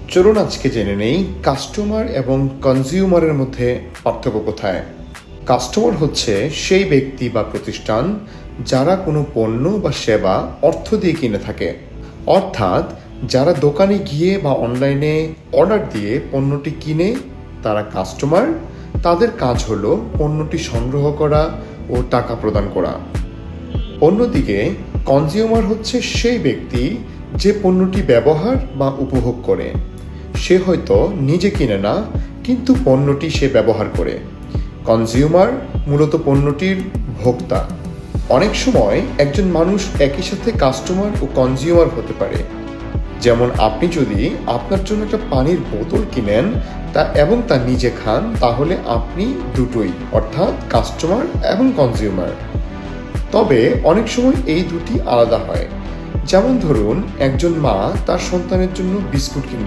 চলুন আজকে জেনে নেই কাস্টমার এবং কনজিউমারের মধ্যে পার্থক্য কোথায়। কাস্টমার হচ্ছে সেই ব্যক্তি বা প্রতিষ্ঠান যারা কোনো পণ্য বা সেবা অর্থ দিয়ে কিনে থাকে, অর্থাৎ যারা দোকানে গিয়ে বা অনলাইনে অর্ডার দিয়ে পণ্যটি কিনে তারা কাস্টমার। তাদের কাজ হলো পণ্যটি সংগ্রহ করা ও টাকা প্রদান করা। অন্যদিকে কনজিউমার হচ্ছে সেই ব্যক্তি যে পণ্যটি ব্যবহার বা উপভোগ করে। সে হয়তো নিজে কিনে না, কিন্তু পণ্যটি সে ব্যবহার করে। কনজিউমার মূলত পণ্যটির ভোক্তা। অনেক সময় একজন মানুষ একই সাথে কাস্টমার ও কনজিউমার হতে পারে। যেমন আপনি যদি আপনার জন্য একটা পানির বোতল কিনেন এবং তা নিজে খান, তাহলে আপনি দুটোই, অর্থাৎ কাস্টমার এবং কনজিউমার। তবে অনেক সময় এই দুটি আলাদা হয়। যেমন ধরুন, একজন মা তার সন্তানের জন্য বিস্কুট কিনলেন।